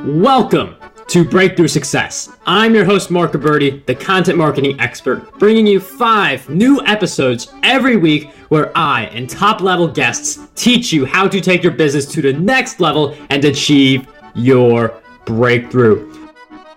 Welcome to Breakthrough Success. I'm your host, Mark Gabberti, the content marketing expert, bringing you 5 new episodes every week where I and top-level guests teach you how to take your business to the next level and achieve your breakthrough.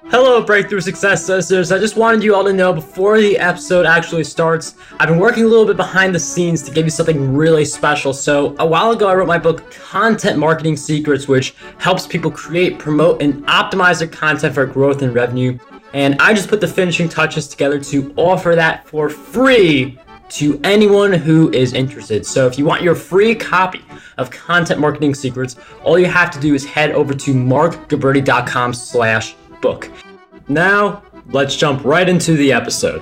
Hello, Breakthrough Success listeners. I just wanted you all to know before the episode actually starts, I've been working a little bit behind the scenes to give you something really special. So a while ago, I wrote my book, Content Marketing Secrets, which helps people create, promote, and optimize their content for growth and revenue. And I just put the finishing touches together to offer that for free to anyone who is interested. So if you want your free copy of Content Marketing Secrets, all you have to do is head over to markgabberti.com/book. Now, let's jump right into the episode.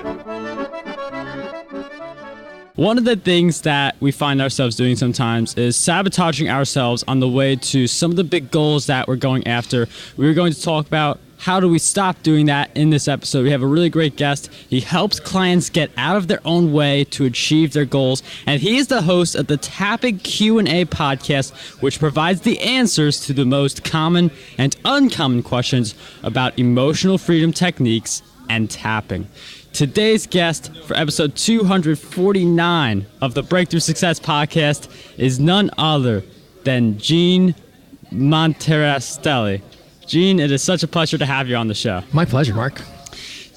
One of the things that we find ourselves doing sometimes is sabotaging ourselves on the way to some of the big goals that we're going after. We're going to talk about how do we stop doing that in this episode. We have a really great guest. He helps clients get out of their own way to achieve their goals. And he is the host of the Tapping Q&A podcast, which provides the answers to the most common and uncommon questions about emotional freedom techniques and tapping. Today's guest for episode 249 of the Breakthrough Success podcast is none other than Gene Monterastelli. Gene, it is such a pleasure to have you on the show. My pleasure, Mark.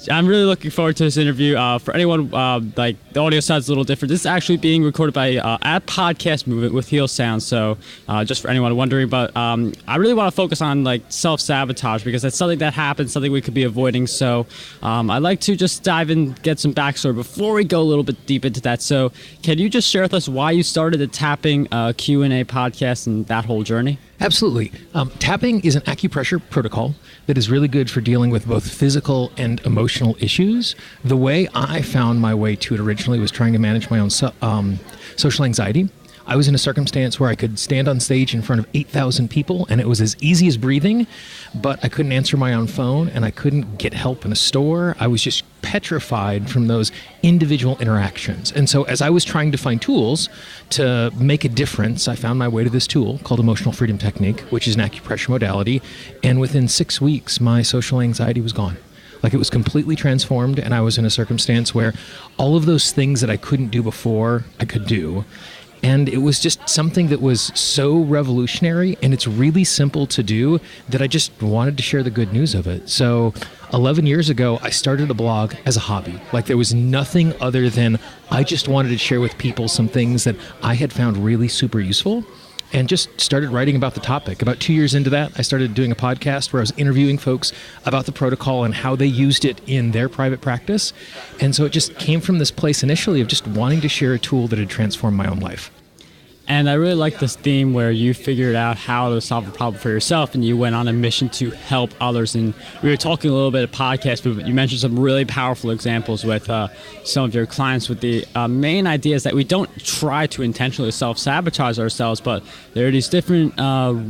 I'm really looking forward to this interview. For anyone, like the audio sounds a little different. This is actually being recorded by at Podcast Movement with Heel Sound. So just for anyone wondering, but I really want to focus on like self-sabotage because that's something that happens, something we could be avoiding. So I'd like to just dive in, get some backstory before we go a little bit deep into that. So can you just share with us why you started the Tapping Q&A podcast and that whole journey? Absolutely. Tapping is an acupressure protocol that is really good for dealing with both physical and emotional issues. The way I found my way to it originally was trying to manage my own social anxiety. I was in a circumstance where I could stand on stage in front of 8,000 people and it was as easy as breathing, but I couldn't answer my own phone and I couldn't get help in a store. I was just petrified from those individual interactions. And so as I was trying to find tools to make a difference, I found my way to this tool called Emotional Freedom Technique, which is an acupressure modality. And within 6 weeks, my social anxiety was gone. Like it was completely transformed and I was in a circumstance where all of those things that I couldn't do before, I could do. And it was just something that was so revolutionary and it's really simple to do that I just wanted to share the good news of it. So 11 years ago, I started a blog as a hobby. Like there was nothing other than I just wanted to share with people some things that I had found really super useful and just started writing about the topic. About 2 years into that, I started doing a podcast where I was interviewing folks about the protocol and how they used it in their private practice. And so it just came from this place initially of just wanting to share a tool that had transformed my own life. And I really like this theme where you figured out how to solve a problem for yourself and you went on a mission to help others. And we were talking a little bit of podcast, but you mentioned some really powerful examples with some of your clients with the main idea is that we don't try to intentionally self-sabotage ourselves, but there are these different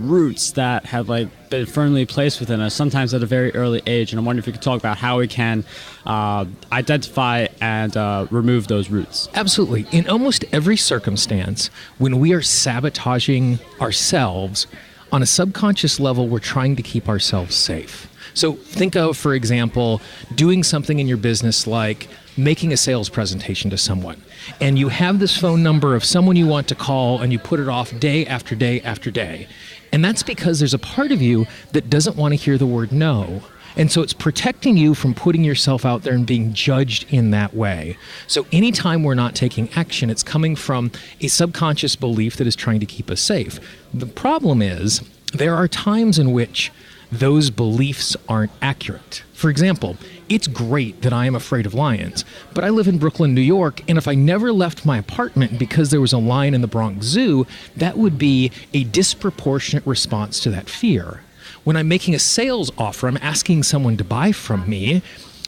roots that have like been firmly placed within us, sometimes at a very early age. And I'm wondering if you could talk about how we can identify and remove those roots. Absolutely. In almost every circumstance, when we are sabotaging ourselves, on a subconscious level, we're trying to keep ourselves safe. So think of, for example, doing something in your business like making a sales presentation to someone. And you have this phone number of someone you want to call and you put it off day after day after day. And that's because there's a part of you that doesn't want to hear the word no. And so it's protecting you from putting yourself out there and being judged in that way. So anytime we're not taking action, it's coming from a subconscious belief that is trying to keep us safe. The problem is there are times in which those beliefs aren't accurate. For example, it's great that I am afraid of lions, but I live in Brooklyn, New York, and if I never left my apartment because there was a lion in the Bronx Zoo, that would be a disproportionate response to that fear. When I'm making a sales offer, I'm asking someone to buy from me,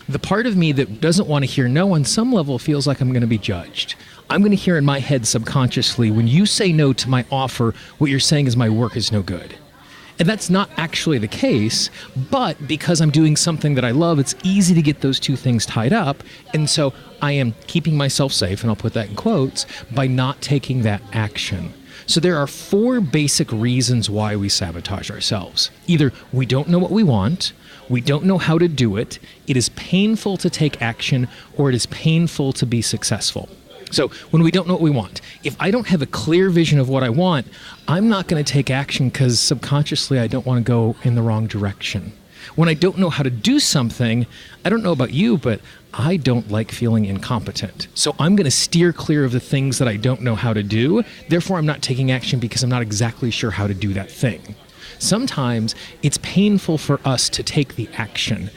the part of me that doesn't want to hear no on some level feels like I'm going to be judged. I'm going to hear in my head subconsciously, when you say no to my offer, what you're saying is my work is no good. And that's not actually the case, but because I'm doing something that I love, it's easy to get those two things tied up. And so I am keeping myself safe, and I'll put that in quotes, by not taking that action. So there are 4 basic reasons why we sabotage ourselves. Either we don't know what we want, we don't know how to do it, it is painful to take action, or it is painful to be successful. So when we don't know what we want, if I don't have a clear vision of what I want, I'm not going to take action because subconsciously I don't want to go in the wrong direction. When I don't know how to do something, I don't know about you, but I don't like feeling incompetent. So I'm going to steer clear of the things that I don't know how to do. Therefore, I'm not taking action because I'm not exactly sure how to do that thing. Sometimes it's painful for us to take the action.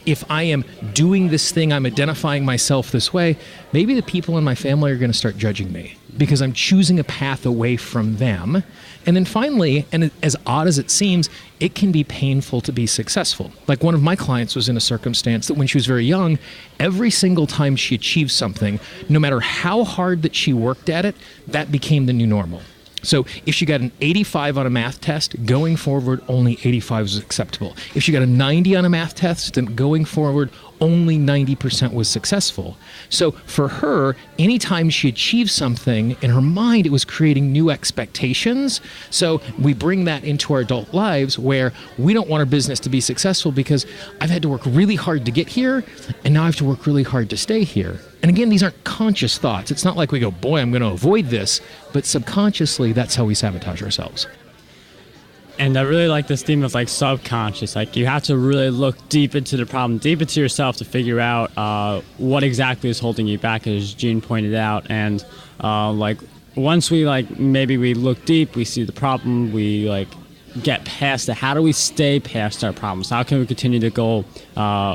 If I am doing this thing, I'm identifying myself this way, maybe the people in my family are going to start judging me because I'm choosing a path away from them. And then finally, and as odd as it seems, it can be painful to be successful. Like one of my clients was in a circumstance that when she was very young, every single time she achieved something, no matter how hard that she worked at it, that became the new normal. So if she got an 85 on a math test, going forward, only 85 was acceptable. If she got a 90 on a math test, then going forward, only 90% was successful. So for her, anytime she achieved something, in her mind, it was creating new expectations. So we bring that into our adult lives where we don't want our business to be successful because I've had to work really hard to get here, and now I have to work really hard to stay here. And again, these aren't conscious thoughts. It's not like we go, boy, I'm going to avoid this. But subconsciously, that's how we sabotage ourselves. And I really like this theme of like subconscious. Like you have to really look deep into the problem, deep into yourself to figure out what exactly is holding you back, as Gene pointed out. And like once we maybe we look deep, we see the problem, we get past it. How do we stay past our problems? How can we continue to go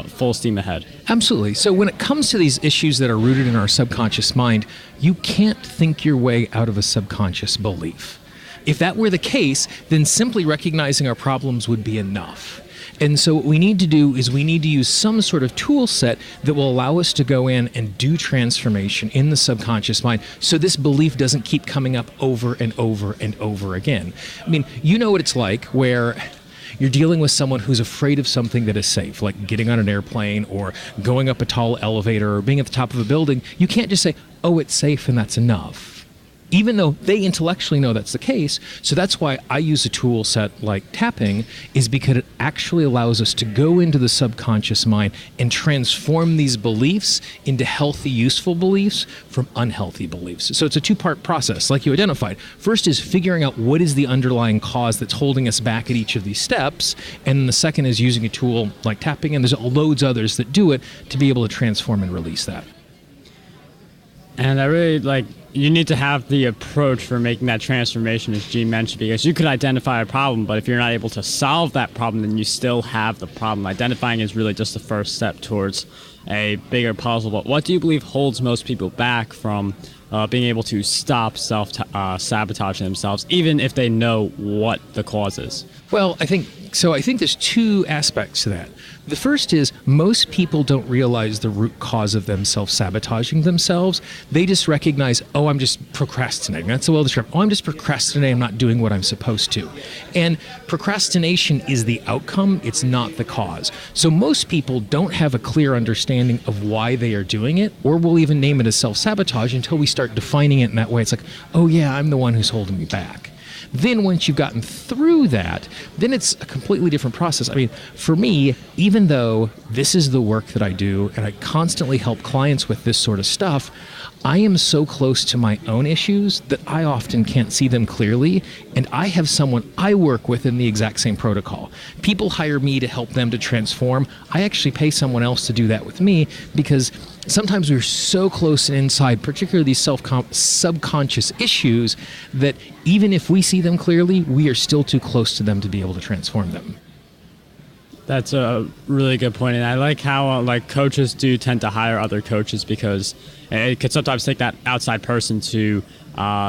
full steam ahead? Absolutely. So when it comes to these issues that are rooted in our subconscious mind, you can't think your way out of a subconscious belief. If that were the case, then simply recognizing our problems would be enough. And so what we need to do is we need to use some sort of tool set that will allow us to go in and do transformation in the subconscious mind so this belief doesn't keep coming up over and over and over again. I mean, you know what it's like where you're dealing with someone who's afraid of something that is safe, like getting on an airplane or going up a tall elevator or being at the top of a building. You can't just say, oh, it's safe and that's enough, even though they intellectually know that's the case. So that's why I use a tool set like tapping, is because it actually allows us to go into the subconscious mind and transform these beliefs into healthy, useful beliefs from unhealthy beliefs. So it's a 2-part process, like you identified. First is figuring out what is the underlying cause that's holding us back at each of these steps. And then the second is using a tool like tapping, and there's loads others that do it to be able to transform and release that. And I really you need to have the approach for making that transformation, as Gene mentioned, because you could identify a problem, but if you're not able to solve that problem, then you still have the problem. Identifying is really just the first step towards a bigger puzzle. But what do you believe holds most people back from being able to stop self-sabotaging themselves, even if they know what the cause is? Well, I think there's 2 aspects to that. The first is most people don't realize the root cause of them self-sabotaging themselves. They just recognize, oh, I'm just procrastinating. That's a well-described. Oh, I'm just procrastinating. I'm not doing what I'm supposed to. And procrastination is the outcome. It's not the cause. So most people don't have a clear understanding of why they are doing it, or we'll even name it as self-sabotage until we start defining it in that way. It's like, oh yeah, I'm the one who's holding me back. Then once you've gotten through that, then it's a completely different process. I mean, for me, even though this is the work that I do and I constantly help clients with this sort of stuff, I am so close to my own issues that I often can't see them clearly, and I have someone I work with in the exact same protocol. People hire me to help them to transform. I actually pay someone else to do that with me because sometimes we're so close and inside, particularly these subconscious issues, that even if we see them clearly, we are still too close to them to be able to transform them. That's a really good point, and I like how coaches do tend to hire other coaches because it could sometimes take that outside person to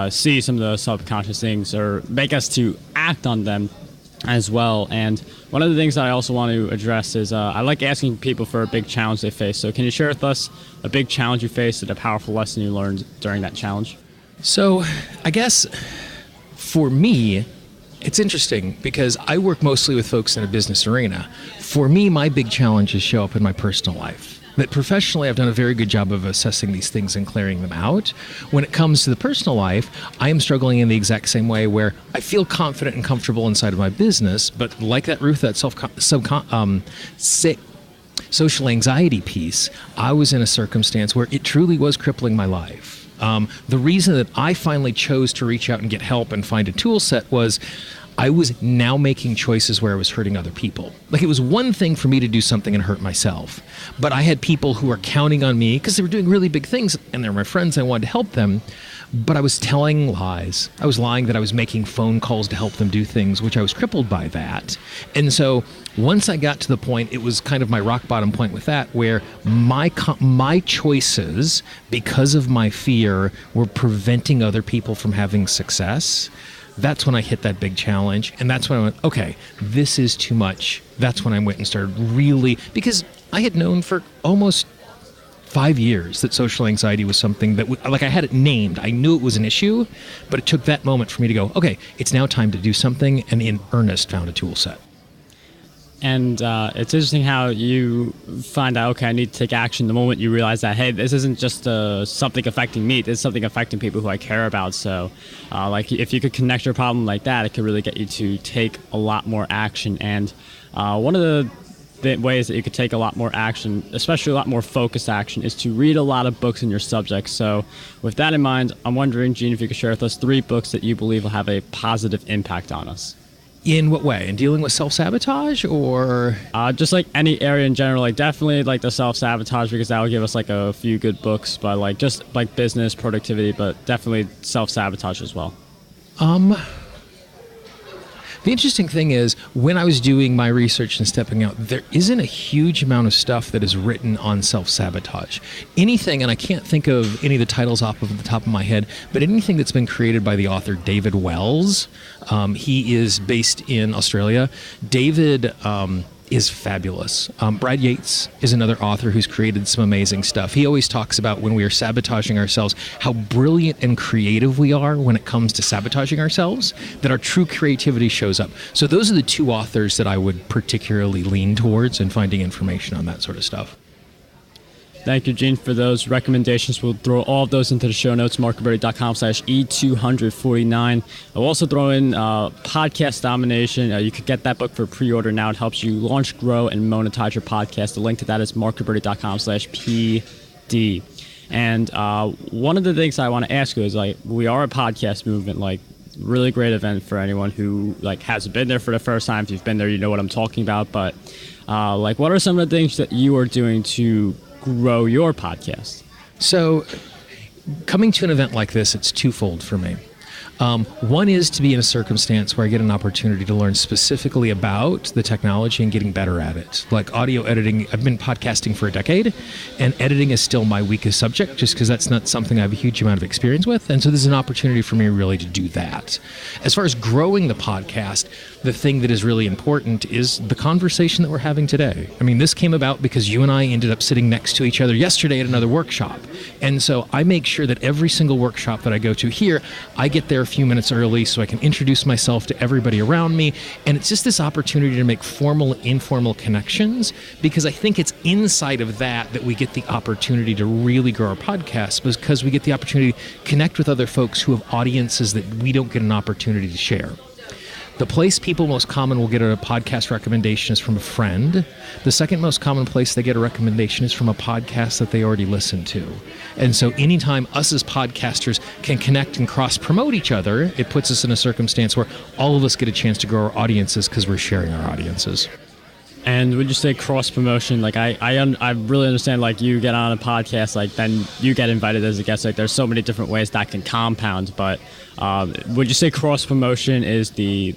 see some of the subconscious things or make us to act on them as well. And one of the things that I also want to address is I like asking people for a big challenge they face. So can you share with us a big challenge you faced and a powerful lesson you learned during that challenge? So I guess for me, it's interesting because I work mostly with folks in a business arena. For me, my big challenges show up in my personal life. that professionally I've done a very good job of assessing these things and clearing them out. When it comes to the personal life, I am struggling in the exact same way, where I feel confident and comfortable inside of my business, but like that Ruth, that social anxiety piece, I was in a circumstance where it truly was crippling my life. The reason that I finally chose to reach out and get help and find a tool set was I was now making choices where I was hurting other people. Like, it was one thing for me to do something and hurt myself, but I had people who were counting on me because they were doing really big things and they're my friends and I wanted to help them, but I was telling lies. I was lying that I was making phone calls to help them do things, which I was crippled by that. And so once I got to the point, it was kind of my rock bottom point with that, where my choices, because of my fear, were preventing other people from having success. That's when I hit that big challenge. And that's when I went, okay, this is too much. That's when I went and started really, because I had known for almost 5 years that social anxiety was something that, like, I had it named. I knew it was an issue, but it took that moment for me to go, okay, it's now time to do something, and in earnest found a tool set. And it's interesting how you find out, okay, I need to take action the moment you realize that, hey, this isn't just something affecting me, this is something affecting people who I care about. So like, if you could connect your problem like that, it could really get you to take a lot more action. And one of the ways that you could take a lot more action, especially a lot more focused action, is to read a lot of books in your subject. So with that in mind, I'm wondering, Gene, if you could share with us 3 books that you believe will have a positive impact on us. In what way? In dealing with self-sabotage, or? Just like any area in general, like definitely like the self-sabotage, because that would give us like a few good books, but like just like business, productivity, but definitely self-sabotage as well. The interesting thing is, when I was doing my research and stepping out, there isn't a huge amount of stuff that is written on self-sabotage. Anything, and I can't think of any of the titles off of the top of my head, but anything that's been created by the author David Wells. He is based in Australia. David is fabulous. Brad Yates is another author who's created some amazing stuff. He always talks about, when we are sabotaging ourselves, how brilliant and creative we are when it comes to sabotaging ourselves, that our true creativity shows up. So those are the 2 authors that I would particularly lean towards in finding information on that sort of stuff. Thank you, Gene, for those recommendations. We'll throw all of those into the show notes, markroberti.com/E249. I'll also throw in podcast domination. You could get that book for pre-order now. It helps you launch, grow, and monetize your podcast. The link to that is markroberti.com/PD. And one of the things I want to ask you is, like, we are a podcast movement, like, really great event for anyone who, like, hasn't been there for the first time. If you've been there, you know what I'm talking about. But, like, what are some of the things that you are doing to grow your podcast? So coming to an event like this, it's twofold for me. One is to be in a circumstance where I get an opportunity to learn specifically about the technology and getting better at it. Like audio editing, I've been podcasting for a decade, and editing is still my weakest subject, just because that's not something I have a huge amount of experience with. And so there's an opportunity for me really to do that. As far as growing the podcast, the thing that is really important is the conversation that we're having today. I mean, this came about because you and I ended up sitting next to each other yesterday at another workshop. And so I make sure that every single workshop that I go to here, I get there a few minutes early so I can introduce myself to everybody around me. And it's just this opportunity to make formal and informal connections, because I think it's inside of that we get the opportunity to really grow our podcast, because we get the opportunity to connect with other folks who have audiences that we don't get an opportunity to share. The place people most common will get a podcast recommendation is from a friend. The second most common place they get a recommendation is from a podcast that they already listen to. And so anytime us as podcasters can connect and cross-promote each other, it puts us in a circumstance where all of us get a chance to grow our audiences because we're sharing our audiences. And would you say cross promotion? Like I really understand. Like you get on a podcast, like then you get invited as a guest. Like there's so many different ways that can compound. But would you say cross promotion is the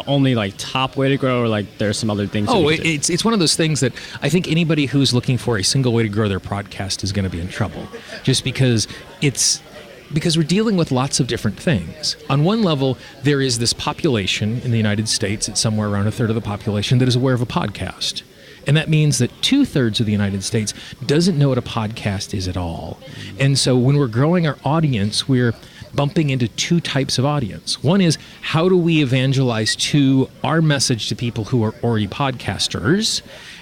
only like top way to grow, or like there's some other things? Oh, it's one of those things that I think anybody who's looking for a single way to grow their podcast is going to be in trouble, just because we're dealing with lots of different things. On one level, there is this population in the United States, it's somewhere around a third of the population, that is aware of a podcast. And that means that 2/3 of the United States doesn't know what a podcast is at all. And so when we're growing our audience, we're bumping into 2 types of audience. One is, how do we evangelize our message to people who are already podcasters?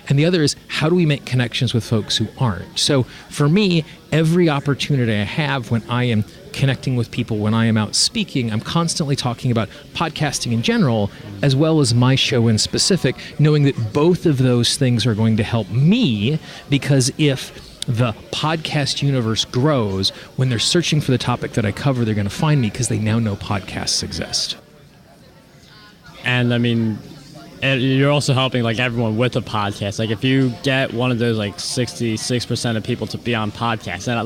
And the other is, how do we make connections with folks who aren't? So for me, every opportunity I have when I am connecting with people, when I am out speaking, I'm constantly talking about podcasting in general, as well as my show in specific, knowing that both of those things are going to help me, because if the podcast universe grows, when they're searching for the topic that I cover, they're going to find me because they now know podcasts exist. And I mean, and you're also helping like everyone with a podcast. Like if you get one of those like 66% of people to be on podcasts, and I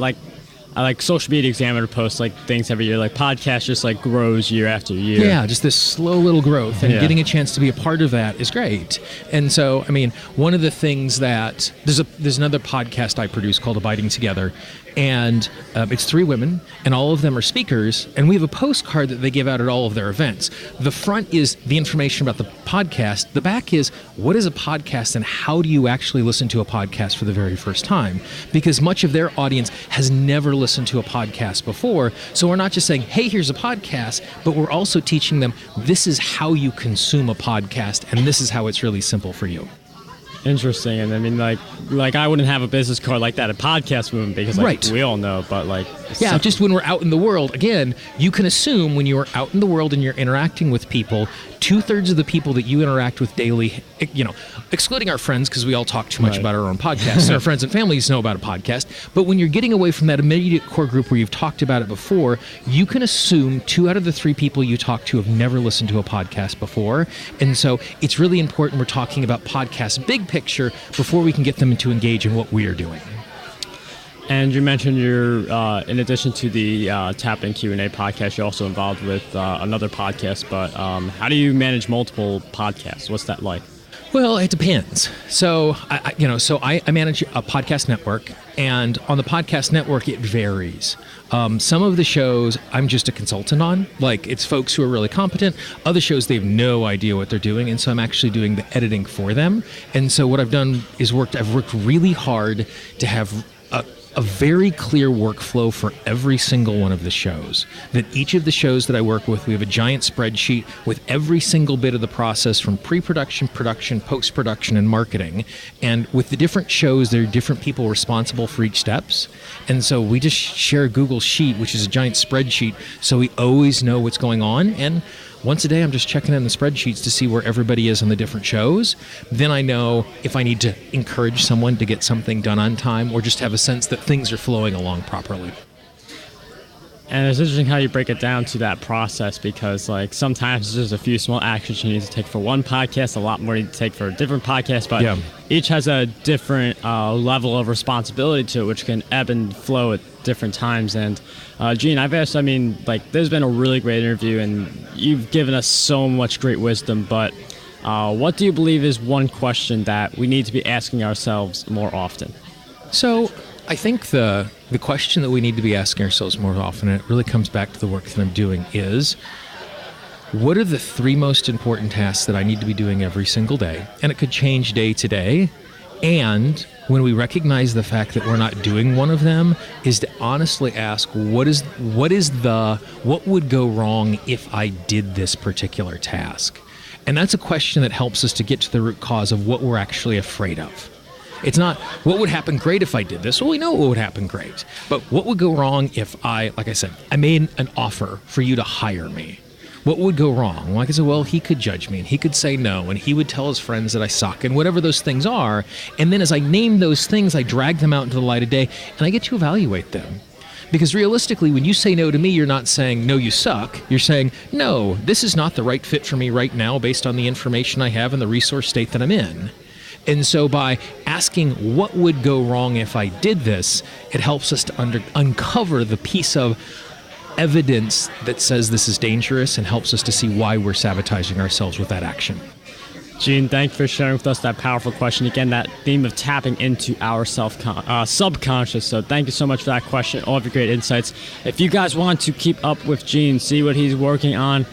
like Social Media Examiner posts like things every year, like podcast just like grows year after year. Yeah, just this slow little growth, and getting a chance to be a part of that is great. And so, I mean, one of the things that there's another podcast I produce called Abiding Together, and it's 3 women, and all of them are speakers, and we have a postcard that they give out at all of their events. The front is the information about the podcast. The back is, what is a podcast and how do you actually listen to a podcast for the very first time? Because much of their audience has never listened to a podcast before, so we're not just saying, hey, here's a podcast, but we're also teaching them, this is how you consume a podcast, and this is how it's really simple for you. Interesting. And I mean, like I wouldn't have a business card like that at Podcast Movement because we all know, but like... Yeah, just when we're out in the world, again, you can assume when you are out in the world and you're interacting with people, 2/3 of the people that you interact with daily, you know, excluding our friends because we all talk too much about our own podcasts. Our friends and families know about a podcast. But when you're getting away from that immediate core group where you've talked about it before, you can assume 2 out of the 3 people you talk to have never listened to a podcast before. And so it's really important we're talking about podcasts big picture before we can get them to engage in what we are doing. And you mentioned you're, in addition to the Tap In Q&A podcast, you're also involved with another podcast. But how do you manage multiple podcasts? What's that like? Well, it depends. So, I manage a podcast network, and on the podcast network, it varies. Some of the shows I'm just a consultant on, like it's folks who are really competent. Other shows, they have no idea what they're doing, and so I'm actually doing the editing for them. And so what I've done is I've worked really hard to have a very clear workflow for every single one of the shows. That each of the shows that I work with, we have a giant spreadsheet with every single bit of the process from pre-production, production, post-production, and marketing. And with the different shows, there are different people responsible for each steps. And so we just share a Google Sheet, which is a giant spreadsheet, so we always know what's going on. And once a day, I'm just checking in the spreadsheets to see where everybody is on the different shows. Then I know if I need to encourage someone to get something done on time or just have a sense that things are flowing along properly. And it's interesting how you break it down to that process because, like, sometimes there's a few small actions you need to take for one podcast, a lot more you need to take for a different podcast, but each has a different level of responsibility to it, which can ebb and flow at different times. And Gene, there's been a really great interview, and you've given us so much great wisdom, but what do you believe is one question that we need to be asking ourselves more often? So I think the question that we need to be asking ourselves more often, and it really comes back to the work that I'm doing, is what are the 3 most important tasks that I need to be doing every single day? And it could change day to day. And when we recognize the fact that we're not doing one of them, is to honestly ask, what would go wrong if I did this particular task? And that's a question that helps us to get to the root cause of what we're actually afraid of. It's not, what would happen great if I did this? Well, we know what would happen great. But what would go wrong if I made an offer for you to hire me? What would go wrong? Like I said, well, he could judge me, and he could say no, and he would tell his friends that I suck, and whatever those things are. And then as I name those things, I drag them out into the light of day, and I get to evaluate them. Because realistically, when you say no to me, you're not saying, no, you suck. You're saying, no, this is not the right fit for me right now based on the information I have and the resource state that I'm in. And so by asking what would go wrong if I did this, it helps us to uncover the piece of evidence that says this is dangerous and helps us to see why we're sabotaging ourselves with that action. Gene, thank you for sharing with us that powerful question. Again, that theme of tapping into our subconscious. So thank you so much for that question, all of your great insights. If you guys want to keep up with Gene, see what he's working on,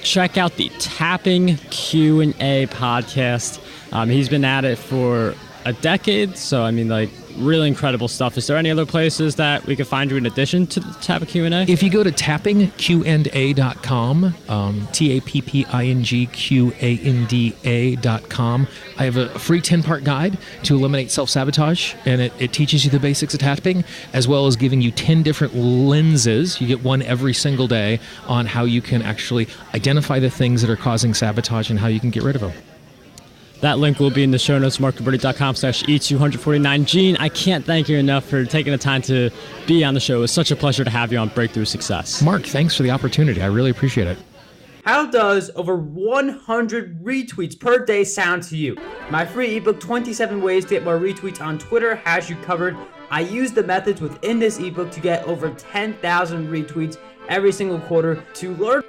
check out the Tapping Q&A podcast. He's been at it for a decade. So, I mean, like, really incredible stuff. Is there any other places that we could find you in addition to the Tap Q&A? If you go to tappingqanda.com, tappingqanda.com, I have a free 10-part guide to eliminate self-sabotage, and it teaches you the basics of tapping, as well as giving you 10 different lenses. You get one every single day on how you can actually identify the things that are causing sabotage and how you can get rid of them. That link will be in the show notes, markroberti.com/E249. Gene, I can't thank you enough for taking the time to be on the show. It was such a pleasure to have you on Breakthrough Success. Mark, thanks for the opportunity. I really appreciate it. How does over 100 retweets per day sound to you? My free ebook, 27 Ways to Get More Retweets on Twitter, has you covered. I use the methods within this ebook to get over 10,000 retweets every single quarter. To learn